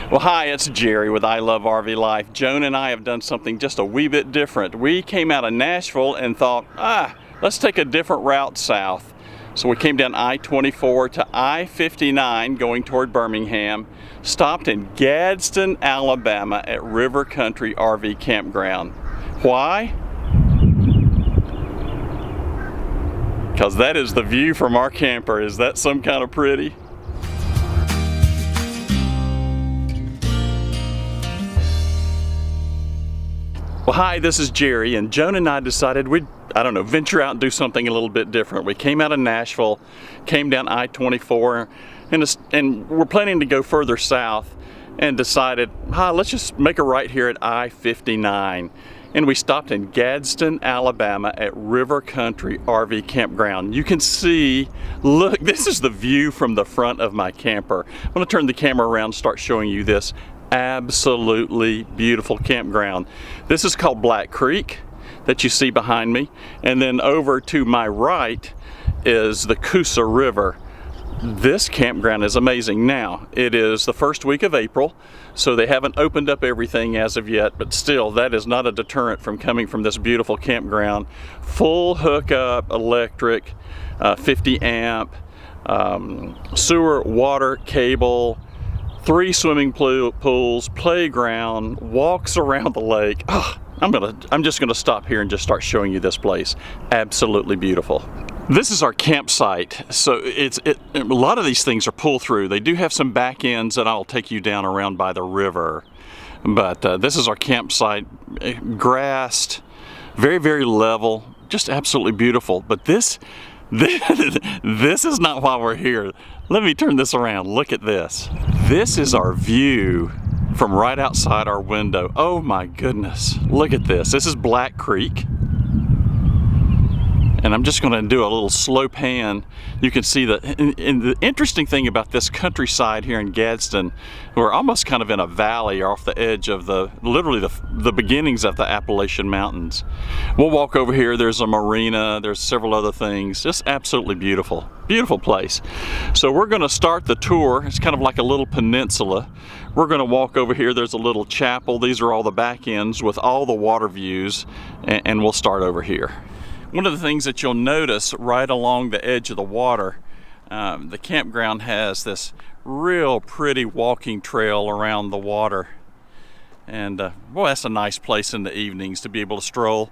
Well, hi, it's Jerry with I Love RV Life. Joan and I have done something just a wee bit different. We came out of Nashville and thought, let's take a different route south. So we came down I-24 to I-59 going toward Birmingham, stopped in Gadsden, Alabama at River Country RV Campground. Why? Because that is the view from our camper. Is that some kind of pretty? Well, hi, this is Jerry, and Joan and I decided we'd, venture out and do something a little bit different. We came out of Nashville, came down I-24, and we're planning to go further south, and decided, let's just make a right here at I-59. And we stopped in Gadsden, Alabama at River Country RV Campground. You can see, look, this is the view from the front of my camper. I'm gonna turn the camera around and start showing you this absolutely beautiful campground. This is called Black Creek that you see behind me, and then over to my right is the Coosa River. This campground is amazing. Now, it is the first week of April, so they haven't opened up everything as of yet, but still, that is not a deterrent from coming from this beautiful campground. Full hookup, electric, 50 amp, sewer, water, cable, 3 swimming pools, playground, walks around the lake. I'm just gonna stop here and just start showing you this place. Absolutely beautiful. This is our campsite. So a lot of these things are pull through. They do have some back ends that I'll take you down around by the river. But this is our campsite, grassed, very, very level, just absolutely beautiful. But this is not why we're here. Let me turn this around. Look at this. This is our view from right outside our window. Oh my goodness. Look at this. This is Black Creek. And I'm just going to do a little slow pan. You can see that. And the interesting thing about this countryside here in Gadsden, we're almost kind of in a valley off the edge of literally the beginnings of the Appalachian Mountains. We'll walk over here. There's a marina. There's several other things. Just absolutely beautiful. Beautiful place. So we're going to start the tour. It's kind of like a little peninsula. We're going to walk over here. There's a little chapel. These are all the back ends with all the water views. And we'll start over here. One of the things that you'll notice right along the edge of the water, the campground has this real pretty walking trail around the water. And boy, that's a nice place in the evenings to be able to stroll.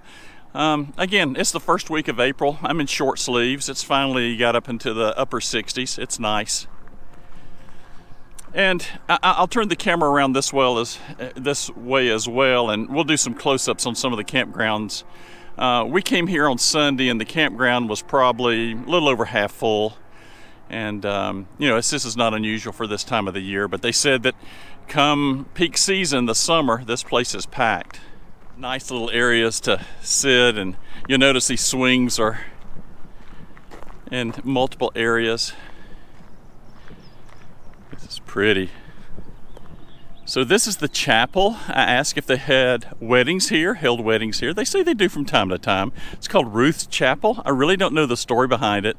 Again, it's the first week of April. I'm in short sleeves. It's finally got up into the upper 60s. It's nice. And I'll turn the camera around this way as well, and we'll do some close-ups on some of the campgrounds. We came here on Sunday and the campground was probably a little over half full. And, this is not unusual for this time of the year, but they said that come peak season, the summer, this place is packed. Nice little areas to sit, and you'll notice these swings are in multiple areas. This is pretty. So this is the chapel. I asked if they had held weddings here. They say they do from time to time. It's called Ruth's Chapel. I really don't know the story behind it.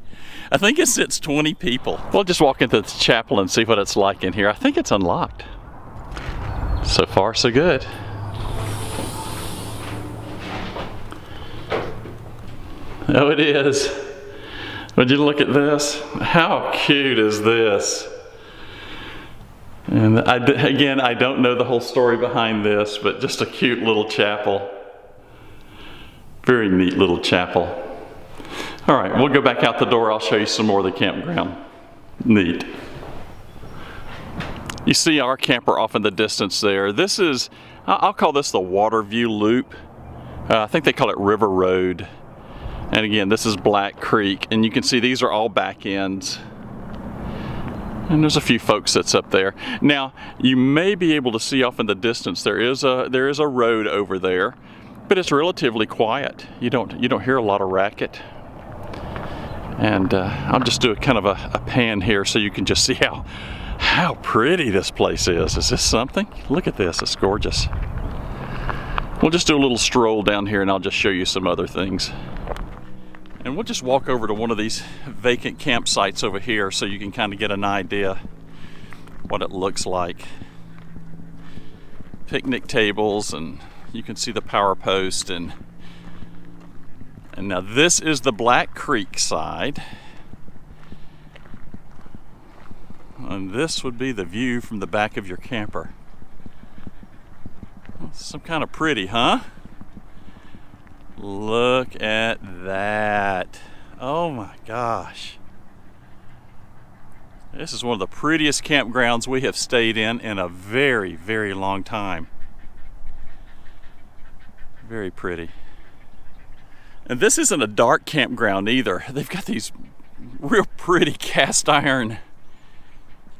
I think it sits 20 people. We'll just walk into the chapel and see what it's like in here. I think it's unlocked. So far, so good. Oh, it is. Would you look at this? How cute is this? And I don't know the whole story behind this, but just a cute little chapel. Very neat little chapel. All right, we'll go back out the door. I'll show you some more of the campground. Neat. You see our camper off in the distance there. This is, I'll call this the water view loop. I think they call it River Road. And again, this is Black Creek. And you can see these are all back ends. And there's a few folks that's up there. Now, you may be able to see off in the distance there is a road over there, but it's relatively quiet. You don't hear a lot of racket. And I'll just do a kind of a pan here so you can just see how pretty this place is. Is this something? Look at this, it's gorgeous. We'll just do a little stroll down here and I'll just show you some other things. And we'll just walk over to one of these vacant campsites over here so you can kind of get an idea what it looks like. picnic tables, and you can see the power post. And now this is the Black Creek side. And this would be the view from the back of your camper. Some kind of pretty, huh? Look at that. Oh my gosh. This is one of the prettiest campgrounds we have stayed in a very, very long time. Very pretty. And this isn't a dark campground either. They've got these real pretty cast iron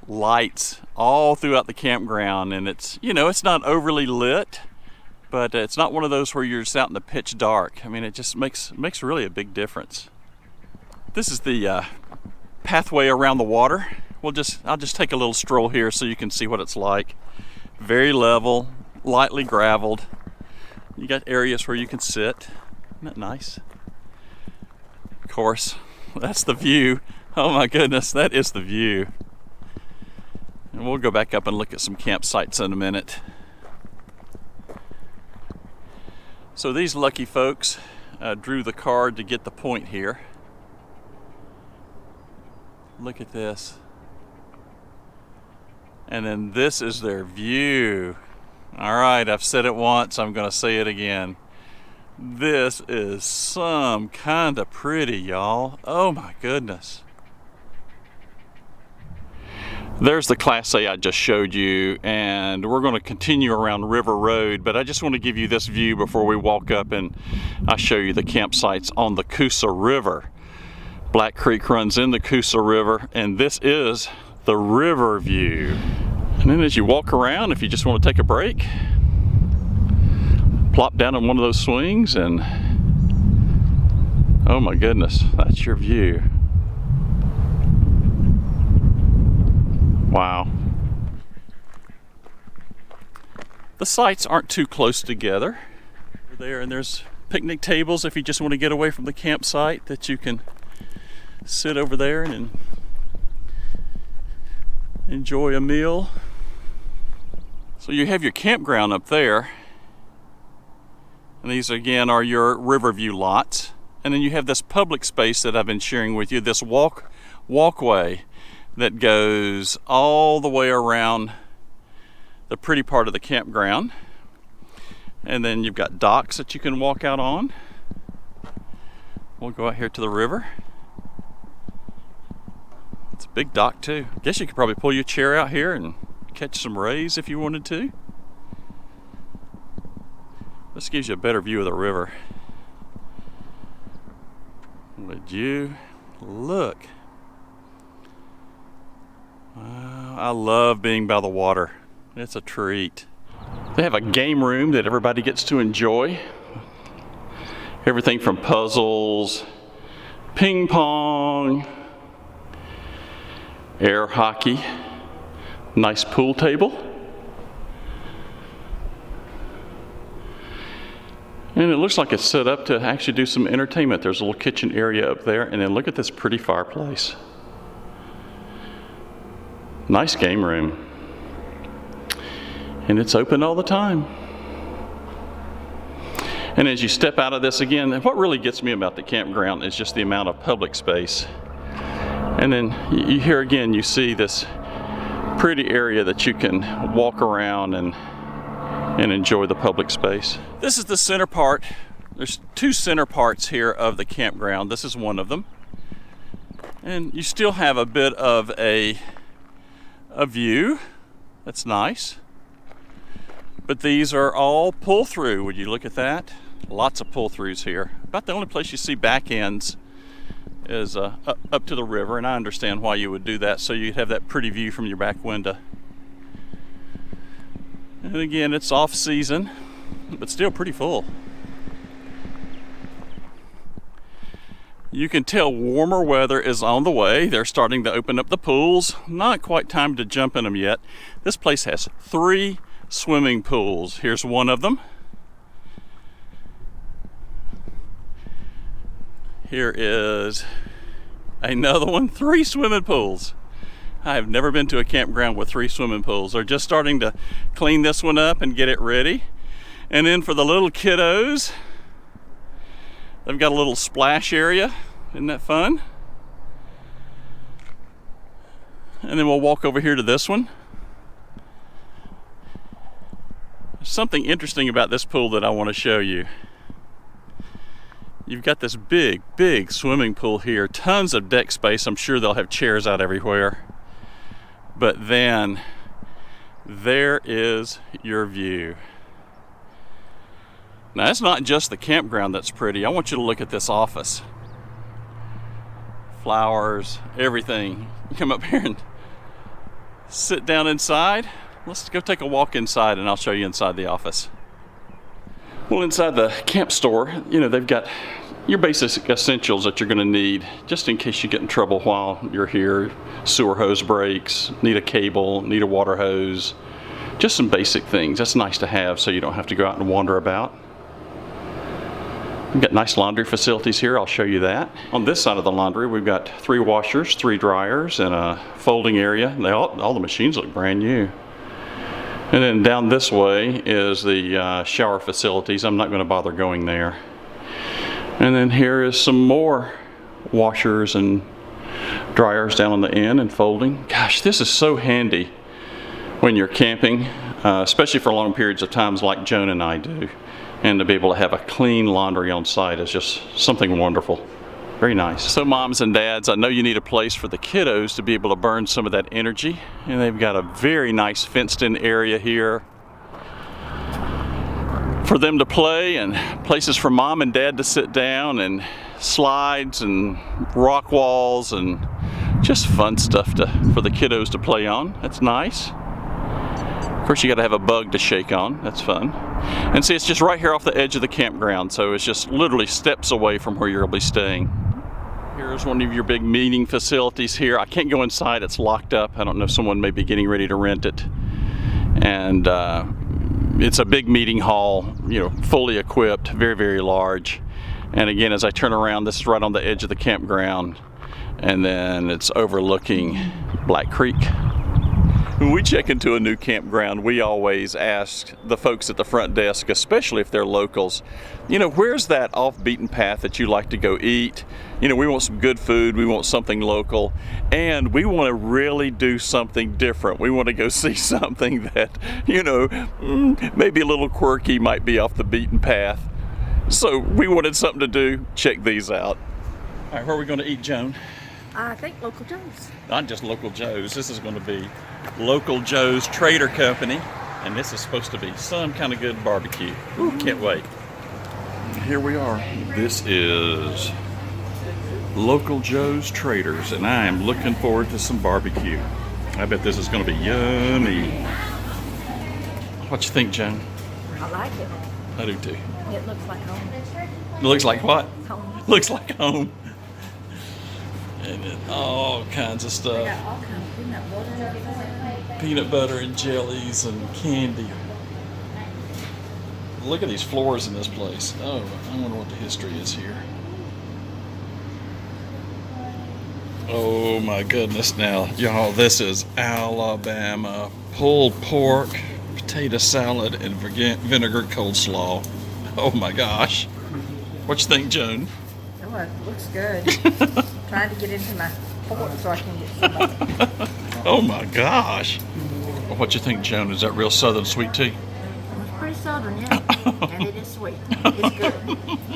lights all throughout the campground, and it's, you know, it's not overly lit, but it's not one of those where you're just out in the pitch dark. I mean, it just makes really a big difference. This is the pathway around the water. I'll just take a little stroll here so you can see what it's like. Very level, lightly graveled. You got areas where you can sit. Isn't that nice? Of course, that's the view. Oh my goodness, that is the view. And we'll go back up and look at some campsites in a minute. So these lucky folks drew the card to get the point here. Look at this. And then this is their view. All right, I've said it once, I'm gonna say it again. This is some kind of pretty, y'all. Oh my goodness. There's the Class A I just showed you, and we're going to continue around River Road, but I just want to give you this view before we walk up and I show you the campsites on the Coosa River. Black Creek runs in the Coosa River, and this is the river view. And then as you walk around, if you just want to take a break, plop down on one of those swings, and oh my goodness, that's your view. Wow. The sites aren't too close together. There, and there's picnic tables if you just want to get away from the campsite, that you can sit over there and enjoy a meal. So you have your campground up there, and these again are your Riverview lots. And then you have this public space that I've been sharing with you, this walkway that goes all the way around the pretty part of the campground. And then you've got docks that you can walk out on. We'll go out here to the river. It's a big dock too. Guess you could probably pull your chair out here and catch some rays if you wanted to. This gives you a better view of the river. Would you look? Wow, I love being by the water. It's a treat. They have a game room that everybody gets to enjoy. Everything from puzzles, ping pong, air hockey, nice pool table. And it looks like it's set up to actually do some entertainment. There's a little kitchen area up there, and then look at this pretty fireplace. Nice game room. And it's open all the time. And as you step out of this again, what really gets me about the campground is just the amount of public space. And then you here again, you see this pretty area that you can walk around and enjoy the public space. This is the center part. There's two center parts here of the campground. This is one of them. And you still have a bit of a view. That's nice. But these are all pull through. Would you look at that? Lots of pull throughs here. About the only place you see back ends is up to the river, and I understand why you would do that, so you'd have that pretty view from your back window. And again, it's off season, but still pretty full. You can tell warmer weather is on the way. They're starting to open up the pools. Not quite time to jump in them yet. This place has 3 swimming pools. Here's one of them. Here is another one. 3 swimming pools. I have never been to a campground with 3 swimming pools. They're just starting to clean this one up and get it ready. And then for the little kiddos, they've got a little splash area. Isn't that fun? And then we'll walk over here to this one. There's something interesting about this pool that I want to show you. You've got this big, big swimming pool here. Tons of deck space. I'm sure they'll have chairs out everywhere. But then, there is your view. Now, it's not just the campground that's pretty. I want you to look at this office. Flowers, everything. Come up here and sit down inside. Let's go take a walk inside and I'll show you inside the office. Well, inside the camp store, you know, they've got your basic essentials that you're going to need just in case you get in trouble while you're here. Sewer hose breaks, need a cable, need a water hose. Just some basic things. That's nice to have so you don't have to go out and wander about. We've got nice laundry facilities here. I'll show you that. On this side of the laundry, we've got 3 washers, 3 dryers, and a folding area. All the machines look brand new. And then down this way is the shower facilities. I'm not going to bother going there. And then here is some more washers and dryers down on the end and folding. Gosh, this is so handy when you're camping, especially for long periods of times like Joan and I do. And to be able to have a clean laundry on site is just something wonderful. Very nice. So moms and dads, I know you need a place for the kiddos to be able to burn some of that energy. And they've got a very nice fenced in area here for them to play, and places for mom and dad to sit down, and slides and rock walls and just fun stuff for the kiddos to play on. That's nice. Of course, you got to have a bug to shake on. That's fun. And see, it's just right here off the edge of the campground, so it's just literally steps away from where you'll be staying. Here's one of your big meeting facilities here. I can't go inside, it's locked up. I don't know, someone may be getting ready to rent it. And it's a big meeting hall, you know, fully equipped, very, very large. And again, as I turn around, this is right on the edge of the campground. And then it's overlooking Black Creek. When we check into a new campground, we always ask the folks at the front desk, especially if they're locals, you know, where's that off-beaten path that you like to go eat? You know, we want some good food, we want something local, and we want to really do something different. We want to go see something that, you know, maybe a little quirky, might be off the beaten path. So we wanted something to do. Check these out. All right, where are we going to eat, Joan? I think Local Joe's. Not just Local Joe's. This is going to be Local Joe's Trader Company, and this is supposed to be some kind of good barbecue. Ooh, can't wait. Here we are. This is Local Joe's Traders, and I am looking forward to some barbecue. I bet this is going to be yummy. What you think, Joan? I like it. I do too. It looks like home. It looks like what? Home. Looks like home. And then all kinds of stuff. They got all kinds of peanut butter and everything. Peanut butter and jellies and candy. Look at these floors in this place. Oh, I wonder what the history is here. Oh my goodness, now, y'all, this is Alabama pulled pork, potato salad, and vinegar coleslaw. Oh my gosh. What you think, Joan? Oh, it looks good. Trying to get into my fork so I can get some of it. Oh my gosh. What you think, Joan? Is that real Southern sweet tea? It's pretty southern, yeah. And it is sweet. It's good.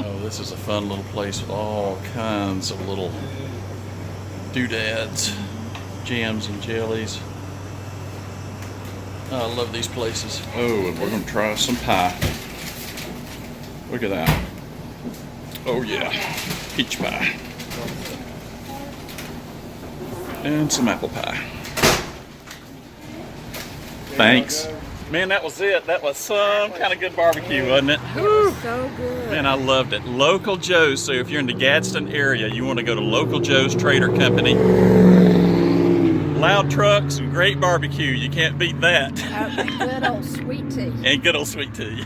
Oh, this is a fun little place with all kinds of little doodads, jams and jellies. Oh, I love these places. Oh, and we're going to try some pie. Look at that. Oh yeah, peach pie. And some apple pie. Thanks. Man, that was it. That was some kind of good barbecue, wasn't it? It was so good. Man, I loved it. Local Joe's. So if you're in the Gadsden area, you want to go to Local Joe's Trader Company. Loud trucks and great barbecue. You can't beat that. Good old sweet tea. And good old sweet tea.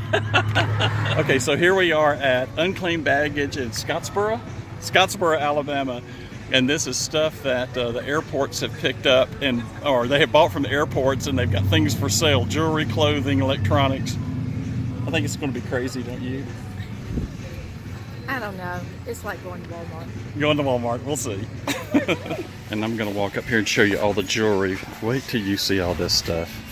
Okay, so here we are at Unclaimed Baggage in Scottsboro, Alabama. And this is stuff that the airports have picked up or they have bought from the airports, and they've got things for sale, jewelry, clothing, electronics. I think it's going to be crazy, don't you? I don't know. It's like going to Walmart. Going to Walmart, we'll see. And I'm going to walk up here and show you all the jewelry. Wait till you see all this stuff.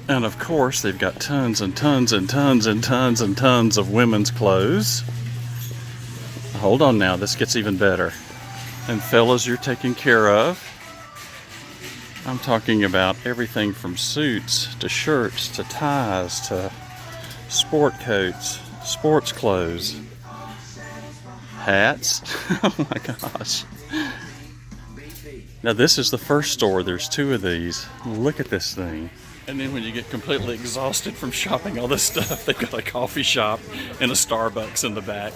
And of course, they've got tons and tons and tons and tons and tons of women's clothes. Hold on now, this gets even better. And fellas, you're taken care of. I'm talking about everything from suits to shirts to ties to sport coats, sports clothes, hats. Oh my gosh. Now this is the first store. There's two of these. Look at this thing. And then when you get completely exhausted from shopping all this stuff, they've got a coffee shop and a Starbucks in the back.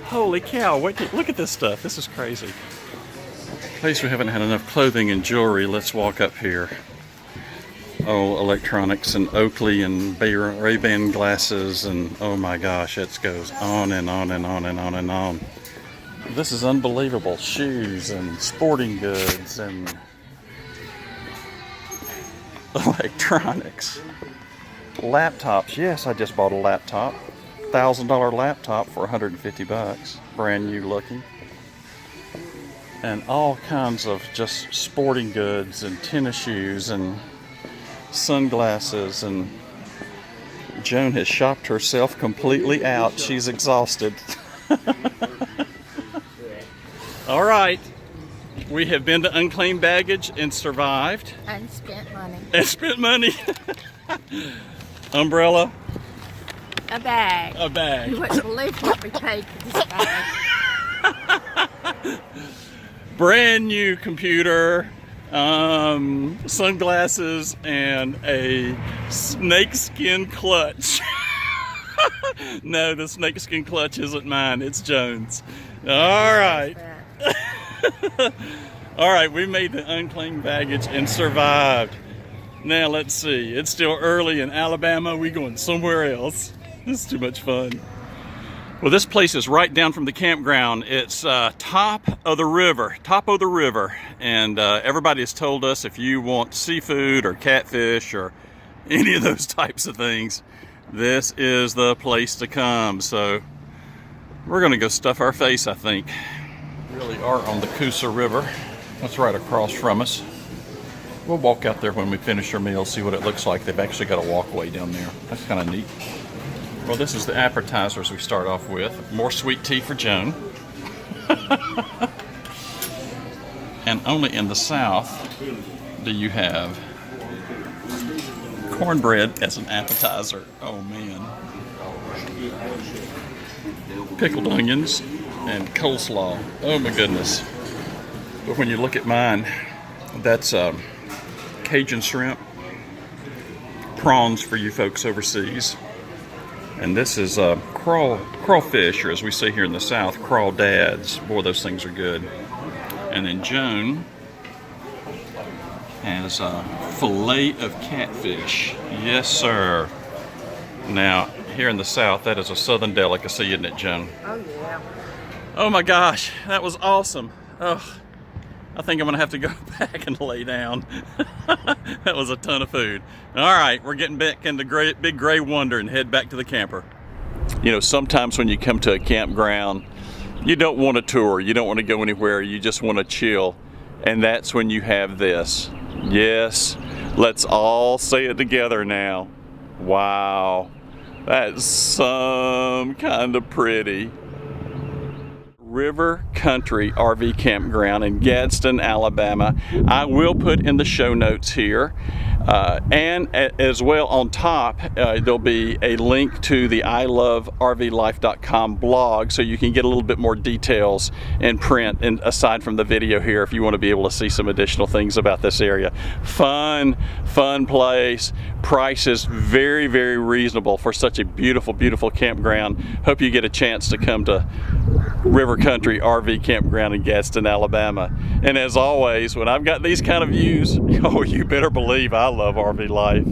Holy cow, look at this stuff. This is crazy. In case we haven't had enough clothing and jewelry, let's walk up here. Oh, electronics and Oakley and Ray-Ban glasses, and oh my gosh, it goes on and on and on and on and on. This is unbelievable. Shoes and sporting goods and electronics. Laptops. Yes, I just bought a laptop. $1,000 laptop for 150 bucks. Brand new looking. And all kinds of just sporting goods and tennis shoes and sunglasses. And Joan has shopped herself completely out. She's exhausted. All right. We have been to Unclaimed Baggage and survived. And spent money. And spent money. Umbrella. A bag. A bag. You wouldn't believe what we paid for this bag. Brand new computer, sunglasses, and a snakeskin clutch. No, the snakeskin clutch isn't mine. It's Joan's. All right. All right, we made the Unclaimed Baggage and survived. Now let's see. It's still early in Alabama. We're going somewhere else. This is too much fun. Well, this place is right down from the campground. It's top of the river. And everybody has told us if you want seafood or catfish or any of those types of things, this is the place to come. So we're gonna go stuff our face, I think. We really are on the Coosa River. That's right across from us. We'll walk out there when we finish our meal, see what it looks like. They've actually got a walkway down there. That's kind of neat. Well, this is the appetizers we start off with. More sweet tea for Joan. And only in the South do you have cornbread as an appetizer. Oh man. Pickled onions and coleslaw. Oh my goodness. But when you look at mine, that's Cajun shrimp, prawns for you folks overseas. And this is crawfish, or as we say here in the South, crawdads. Boy, those things are good. And then Joan has a fillet of catfish. Yes, sir. Now, here in the South, that is a Southern delicacy, isn't it, Joan? Oh, yeah. Oh my gosh, that was awesome. Oh, I think I'm gonna have to go back and lay down. That was a ton of food. All right, we're getting back into Big Gray Wonder and head back to the camper. You know, sometimes when you come to a campground, you don't want to tour, you don't want to go anywhere, you just want to chill. And that's when you have this. Yes, let's all say it together now. Wow, that's some kind of pretty. River Country RV Campground in Gadsden, Alabama. I will put in the show notes here And as well, on top, there'll be a link to the ilovervlife.com blog, so you can get a little bit more details in print, and aside from the video here, if you want to be able to see some additional things about this area. Fun place. Price is very, very reasonable for such a beautiful, beautiful campground. Hope you get a chance to come to River Country RV Campground in Gadsden, Alabama. And as always, when I've got these kind of views, oh, you better believe I love RV life.